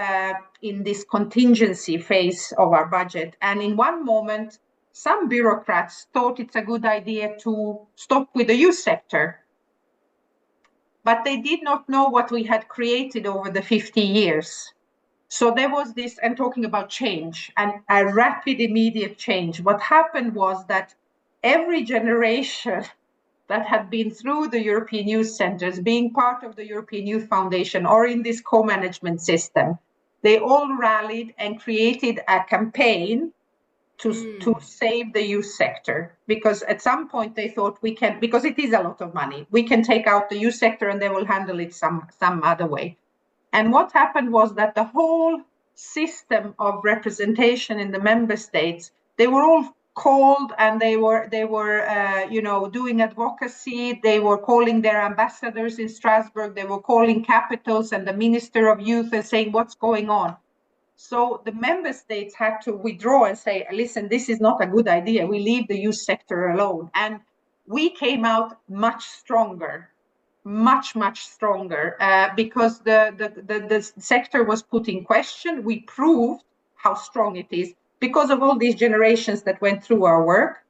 in this contingency phase of our budget, and in one moment, some bureaucrats thought it's a good idea to stop with the youth sector. But they did not know what we had created over the 50 years. So there was this, and talking about change and a rapid, immediate change. What happened was that every generation that had been through the European Youth Centres, being part of the European Youth Foundation or in this co-management system, they all rallied and created a campaign to save the youth sector, because at some point they thought we can, because it is a lot of money, we can take out the youth sector and they will handle it some other way. And what happened was that the whole system of representation in the member states, they were all called, and they were doing advocacy. They were calling their ambassadors in Strasbourg. They were calling capitals and the Minister of Youth and saying what's going on. So the member states had to withdraw and say, listen, this is not a good idea. We leave the youth sector alone. And we came out much stronger, much stronger, because the sector was put in question. We proved how strong it is because of all these generations that went through our work.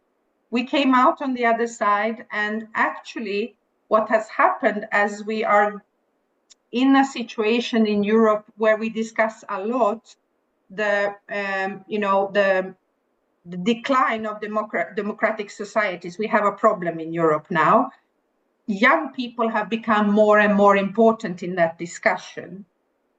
We came out on the other side, and actually what has happened, as we are in a situation in Europe where we discuss a lot the decline of democratic societies. We have a problem in Europe now. Young people have become more and more important in that discussion.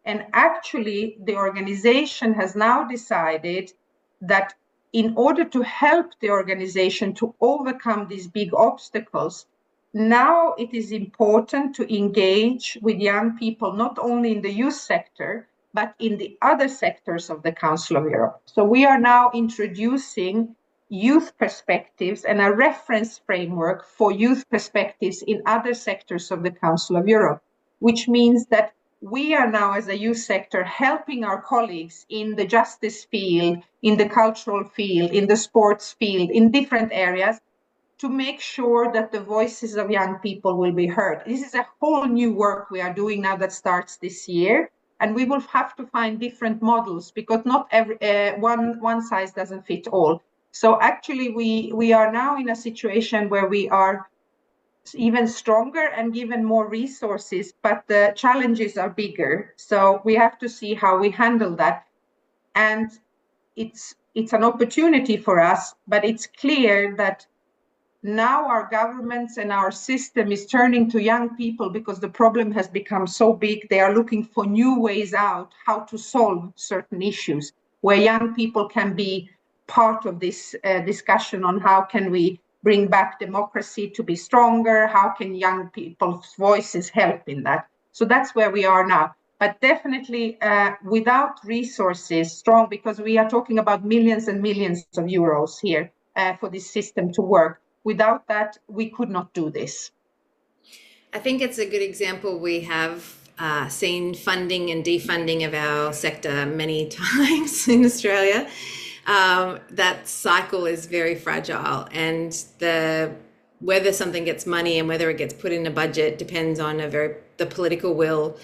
And actually, the organization has now decided that in order to help the organization to overcome these big obstacles, now it is important to engage with young people, not only in the youth sector, but in the other sectors of the Council of Europe. So we are now introducing youth perspectives and a reference framework for youth perspectives in other sectors of the Council of Europe, which means that we are now, as a youth sector, helping our colleagues in the justice field, in the cultural field, in the sports field, in different areas, to make sure that the voices of young people will be heard. This is a whole new work we are doing now that starts this year. And we will have to find different models, because not every one size doesn't fit all. So actually, we are now in a situation where we are even stronger and given more resources, but the challenges are bigger. So we have to see how we handle that. And it's an opportunity for us, but it's clear that now our governments and our system is turning to young people because the problem has become so big. They are looking for new ways out, how to solve certain issues, where young people can be part of this discussion on how can we bring back democracy to be stronger, how can young people's voices help in that. So that's where we are now. But definitely without resources strong, because we are talking about millions and millions of euros here for this system to work. Without that, we could not do this. I think it's a good example. We have seen funding and defunding of our sector many times in Australia. That cycle is very fragile, and whether something gets money and whether it gets put in a budget depends on the political will.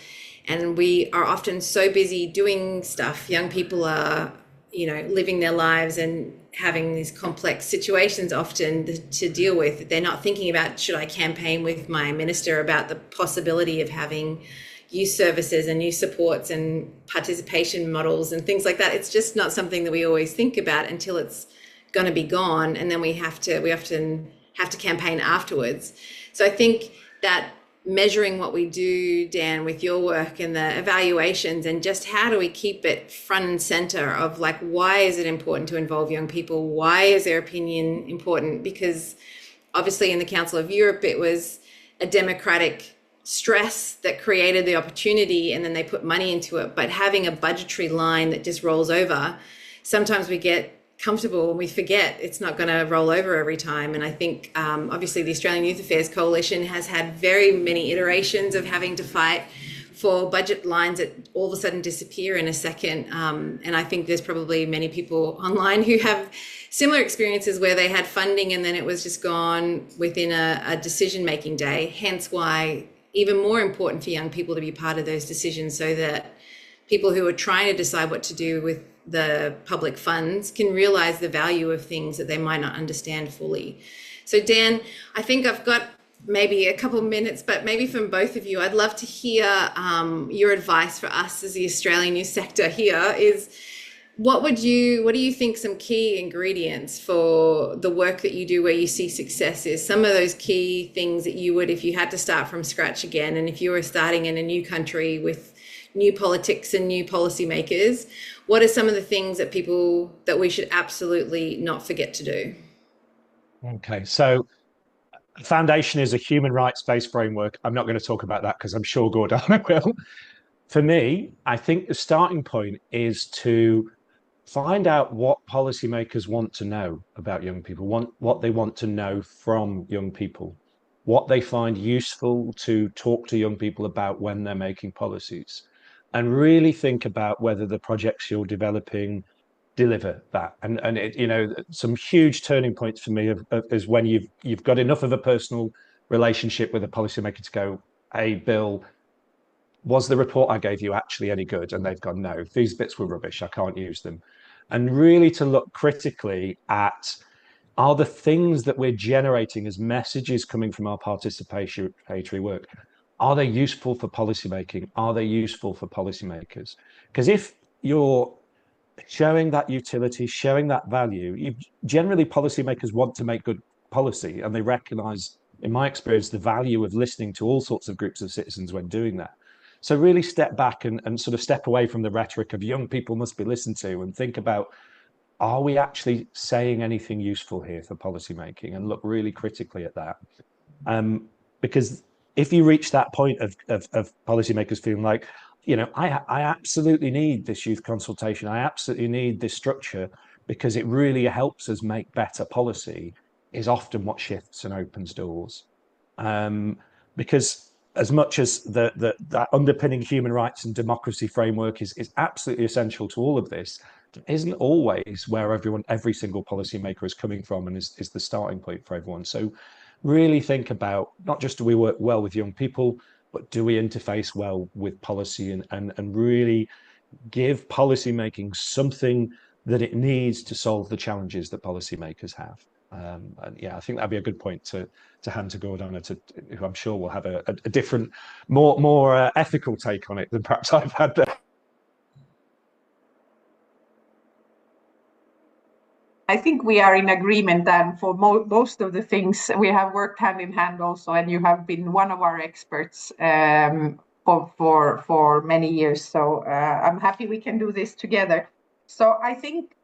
And we are often so busy doing stuff. Young people are, living their lives and having these complex situations often to deal with. They're not thinking about, should I campaign with my minister about the possibility of having youth services and youth supports and participation models and things like that. It's just not something that we always think about until it's going to be gone, and then we often have to campaign afterwards. So I think that measuring what we do, Dan, with your work and the evaluations, and just how do we keep it front and center of like, why is it important to involve young people? Why is their opinion important? Because obviously in the Council of Europe, it was a democratic stress that created the opportunity, and then they put money into it. But having a budgetary line that just rolls over, sometimes we get comfortable and we forget it's not going to roll over every time. And I think obviously the Australian Youth Affairs Coalition has had very many iterations of having to fight for budget lines that all of a sudden disappear in a second. And I think there's probably many people online who have similar experiences where they had funding and then it was just gone within a decision-making day. Hence why even more important for young people to be part of those decisions, so that people who are trying to decide what to do with the public funds can realize the value of things that they might not understand fully. So Dan, I think I've got maybe a couple of minutes, but maybe from both of you, I'd love to hear your advice for us as the Australian youth sector here is what do you think some key ingredients for the work that you do where you see success is? Some of those key things that you would, if you had to start from scratch again, and if you were starting in a new country with new politics and new policymakers, what are some of the things that we should absolutely not forget to do? Okay, so foundation is a human rights-based framework. I'm not going to talk about that because I'm sure Gordana will. For me, I think the starting point is to find out what policymakers want to know about young people, what they want to know from young people, what they find useful to talk to young people about when they're making policies, and really think about whether the projects you're developing deliver that. And some huge turning points for me is when you've got enough of a personal relationship with a policymaker to go, hey, Bill, was the report I gave you actually any good? And they've gone, no, these bits were rubbish, I can't use them. And really to look critically at, are the things that we're generating as messages coming from our participatory work, are they useful for policymaking? Are they useful for policymakers? Because if you're showing that utility, showing that value, generally policymakers want to make good policy, and they recognize, in my experience, the value of listening to all sorts of groups of citizens when doing that. So really step back and sort of step away from the rhetoric of young people must be listened to and think about, are we actually saying anything useful here for policymaking, and look really critically at that. Because if you reach that point of policymakers feeling like, I absolutely need this youth consultation, I absolutely need this structure because it really helps us make better policy, is often what shifts and opens doors. Because as much as that underpinning human rights and democracy framework is absolutely essential to all of this, it isn't always where every single policymaker is coming from and is the starting point for everyone. So really think about, not just do we work well with young people, but do we interface well with policy and really give policymaking something that it needs to solve the challenges that policymakers have. And yeah, I think that'd be a good point to hand to Gordana, who I'm sure will have a different, more ethical take on it than perhaps I've had there. I think we are in agreement, Dan, for most of the things. We have worked hand in hand also, and you have been one of our experts for many years. So I'm happy we can do this together. So I think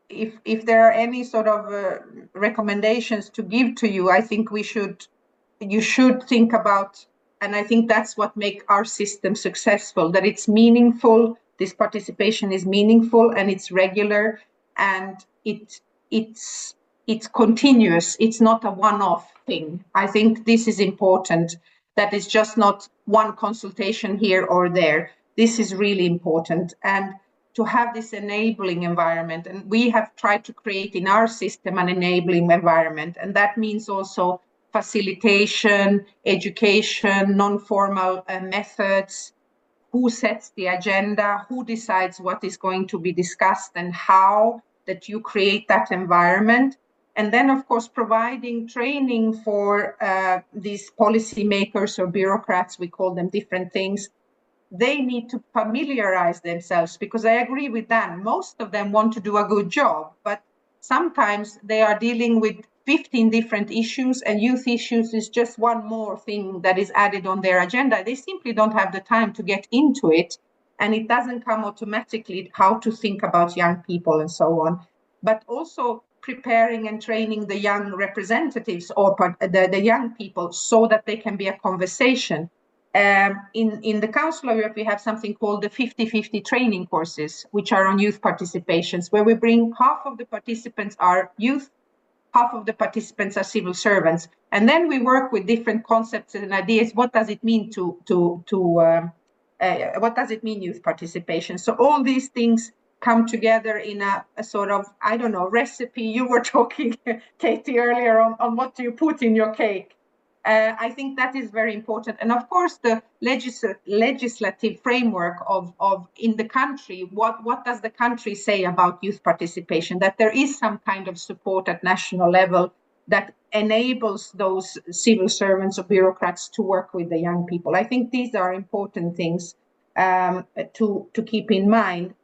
if there are any sort of recommendations to give to you, I think you should think about, and I think that's what makes our system successful, that it's meaningful, this participation is meaningful and it's regular, and it's continuous. It's not a one-off thing. I think this is important, that it's just not one consultation here or there. This is really important. And to have this enabling environment, and we have tried to create in our system an enabling environment, and that means also facilitation, education, non-formal methods, who sets the agenda, who decides what is going to be discussed and how, that you create that environment. And then, of course, providing training for these policymakers or bureaucrats, we call them different things. They need to familiarize themselves, because I agree with Dan, most of them want to do a good job, but sometimes they are dealing with 15 different issues, and youth issues is just one more thing that is added on their agenda. They simply don't have the time to get into it, and it doesn't come automatically how to think about young people and so on. But also preparing and training the young representatives or the young people so that they can be a conversation. In the Council of Europe, we have something called the 50-50 training courses, which are on youth participations, where we bring half of the participants are youth, half of the participants are civil servants, and then we work with different concepts and ideas. What does it mean what does it mean youth participation? So all these things come together in a sort of, I don't know, recipe. You were talking, Katie, earlier on what do you put in your cake. I think that is very important. And of course, the legislative framework of in the country, what does the country say about youth participation? That there is some kind of support at national level that enables those civil servants or bureaucrats to work with the young people. I think these are important things to keep in mind.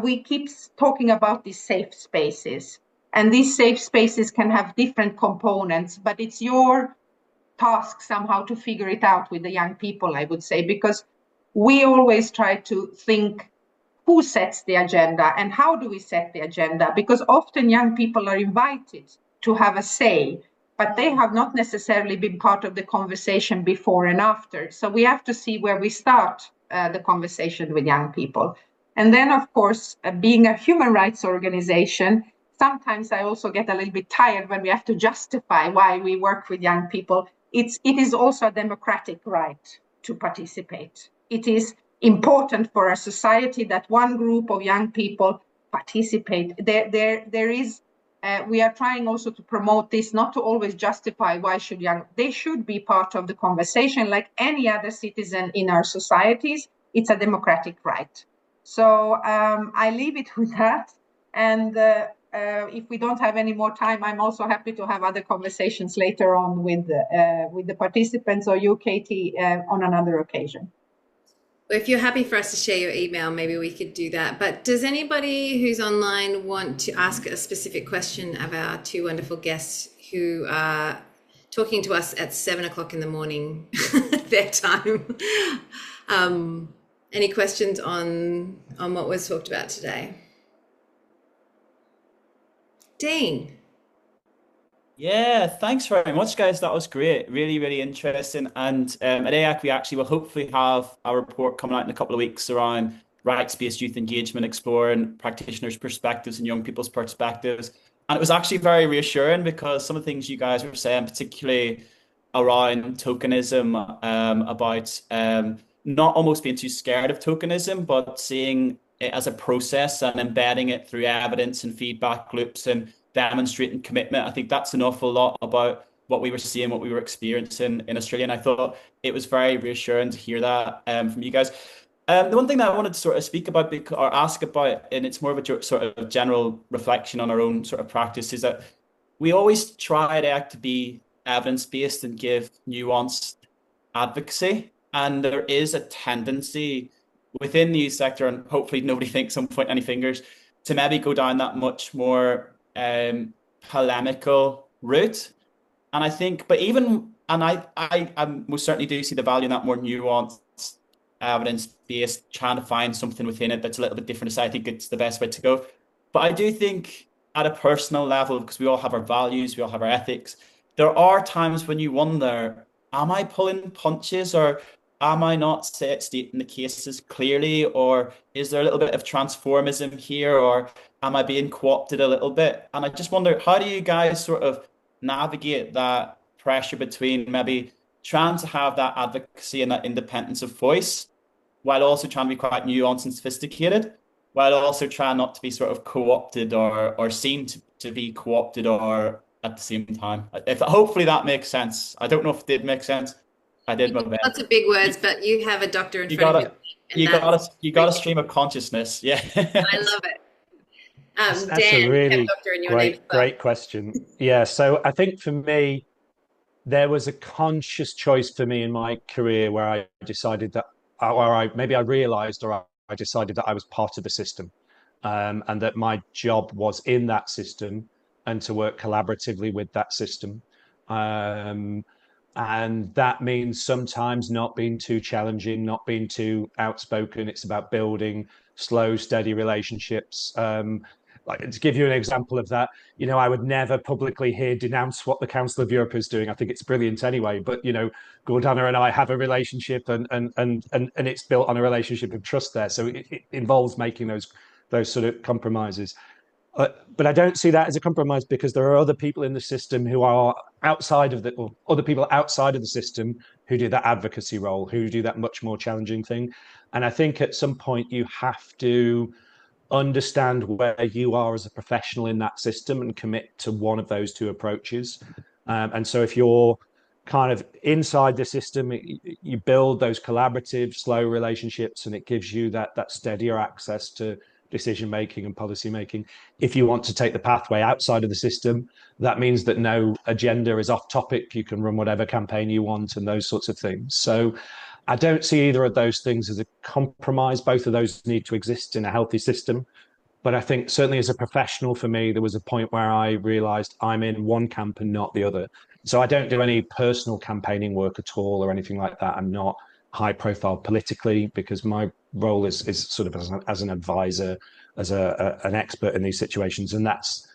We keep talking about these safe spaces, and these safe spaces can have different components, but it's your task somehow to figure it out with the young people, I would say, because we always try to think who sets the agenda and how do we set the agenda, because often young people are invited to have a say, but they have not necessarily been part of the conversation before and after. So we have to see where we start the conversation with young people. And then, of course, being a human rights organization, sometimes I also get a little bit tired when we have to justify why we work with young people. It is also a democratic right to participate. It is important for our society that one group of young people participate. We are trying also to promote this, not to always justify why should young, they should be part of the conversation like any other citizen in our societies. It's a democratic right. So I leave it with that. And if we don't have any more time, I'm also happy to have other conversations later on with the participants or you, Katie, on another occasion. If you're happy for us to share your email, maybe we could do that. But does anybody who's online want to ask a specific question of our two wonderful guests who are talking to us at 7 o'clock in the morning, their time? Any questions on what was talked about today? Dean. Yeah, thanks very much, guys. That was great. Really, really interesting. And at AYAC, we actually will hopefully have a report coming out in a couple of weeks around rights-based youth engagement, exploring practitioners' perspectives and young people's perspectives. And it was actually very reassuring because some of the things you guys were saying, particularly around tokenism, about not almost being too scared of tokenism, but seeing it as a process and embedding it through evidence and feedback loops and demonstrating commitment. I think that's an awful lot about what we were seeing, what we were experiencing in Australia. And I thought it was very reassuring to hear that from you guys. The one thing that I wanted to sort of speak about or ask about, and it's more of a sort of general reflection on our own sort of practice, is that we always try to be evidence-based and give nuanced advocacy. And there is a tendency within the youth sector, and hopefully nobody thinks I'm pointing any fingers, to maybe go down that much more polemical route. And I think, but even, and I most certainly do see the value in that more nuanced, evidence-based, trying to find something within it that's a little bit different. So I think it's the best way to go. But I do think at a personal level, because we all have our values, we all have our ethics, there are times when you wonder, am I pulling punches, or am I not stating the cases clearly, or is there a little bit of transformism here, or am I being co-opted a little bit? And I just wonder, how do you guys sort of navigate that pressure between maybe trying to have that advocacy and that independence of voice, while also trying to be quite nuanced and sophisticated, while also trying not to be sort of co-opted or seen to be co-opted or at the same time? Hopefully that makes sense. I don't know if it did make sense. I did my best. Lots of big words, but you have a doctor in front of you. You got a stream of consciousness. Yeah. I love it. That's Dan, a really great question. Yeah. So I think for me, there was a conscious choice for me in my career where I decided that, maybe I realized, or I decided that I was part of the system, and that my job was in that system and to work collaboratively with that system. And that means sometimes not being too challenging, not being too outspoken. It's about building slow, steady relationships. Like, to give you an example of that, I would never publicly here denounce what the Council of Europe is doing. I think it's brilliant anyway. But Gordana and I have a relationship, and it's built on a relationship of trust there. So it involves making those sort of compromises. But I don't see that as a compromise, because there are other people in the system who are other people outside of the system who do that advocacy role, who do that much more challenging thing. And I think at some point you have to understand where you are as a professional in that system and commit to one of those two approaches. And so if you're kind of inside the system, you build those collaborative, slow relationships, and it gives you that steadier access to decision making and policy making. If you want to take the pathway outside of the system, that means that no agenda is off topic. You can run whatever campaign you want and those sorts of things. So I don't see either of those things as a compromise. Both of those need to exist in a healthy system. But I think certainly as a professional, for me, there was a point where I realized I'm in one camp and not the other. So I don't do any personal campaigning work at all or anything like that. I'm not high profile politically because my role is sort of as an advisor, as an expert in these situations. And that's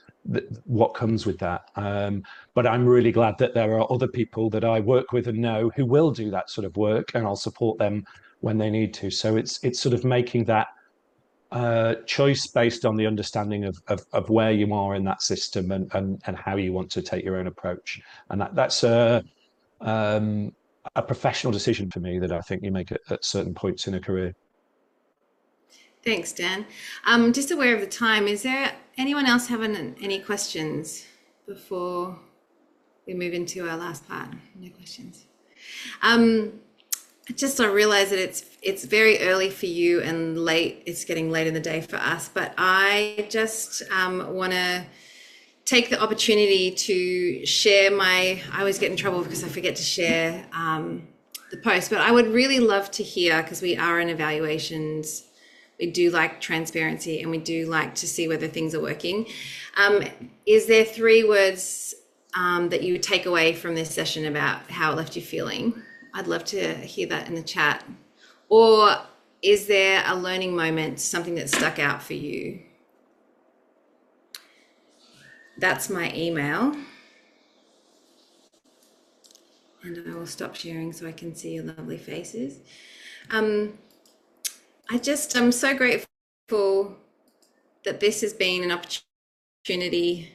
what comes with that. But I'm really glad that there are other people that I work with and know who will do that sort of work, and I'll support them when they need to. So it's sort of making that choice based on the understanding of where you are in that system and how you want to take your own approach. And that's a professional decision for me that I think you make at certain points in a career. Thanks, Dan. Just aware of the time, is there anyone else having any questions before we move into our last part? No questions. Just I realize that it's very early for you and late. It's getting late in the day for us, but I just want to take the opportunity to share I always get in trouble because I forget to share the post, but I would really love to hear, because we are in evaluations, we do like transparency and we do like to see whether things are working. Is there 3 words that you would take away from this session about how it left you feeling? I'd love to hear that in the chat. Or is there a learning moment, something that stuck out for you? That's my email. And I will stop sharing so I can see your lovely faces. I'm so grateful that this has been an opportunity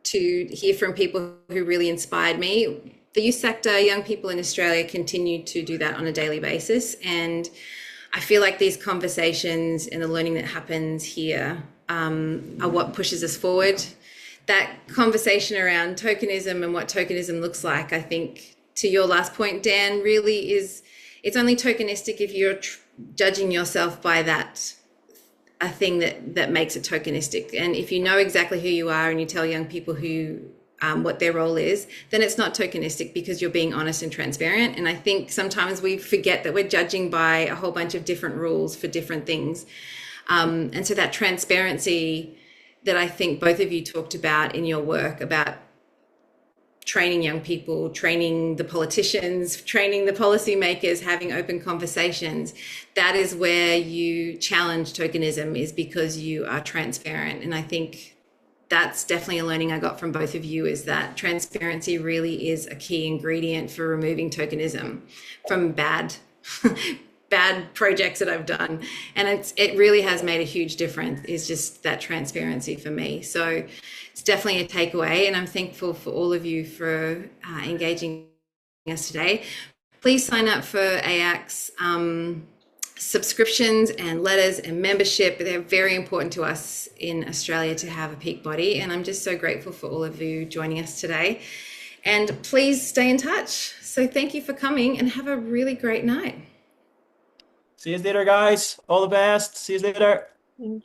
to hear from people who really inspired me. The youth sector, young people in Australia continue to do that on a daily basis. And I feel like these conversations and the learning that happens here are what pushes us forward. That conversation around tokenism and what tokenism looks like, I think, to your last point, Dan, really it's only tokenistic if you're judging yourself by a thing that makes it tokenistic. And if you know exactly who you are and you tell young people what their role is, then it's not tokenistic because you're being honest and transparent. And I think sometimes we forget that we're judging by a whole bunch of different rules for different things. And so that transparency that I think both of you talked about in your work about training young people, training the politicians, training the policymakers, having open conversations, that is where you challenge tokenism, is because you are transparent. And I think that's definitely a learning I got from both of you, is that transparency really is a key ingredient for removing tokenism from bad projects that I've done. And it really has made a huge difference, is just that transparency for me. So it's definitely a takeaway, and I'm thankful for all of you for engaging us today. Please sign up for AYAC's subscriptions and letters and membership. They're very important to us in Australia to have a peak body, and I'm just so grateful for all of you joining us today. And please stay in touch. So thank you for coming, and have a really great night. See you later, guys. All the best. See you later. Thank you.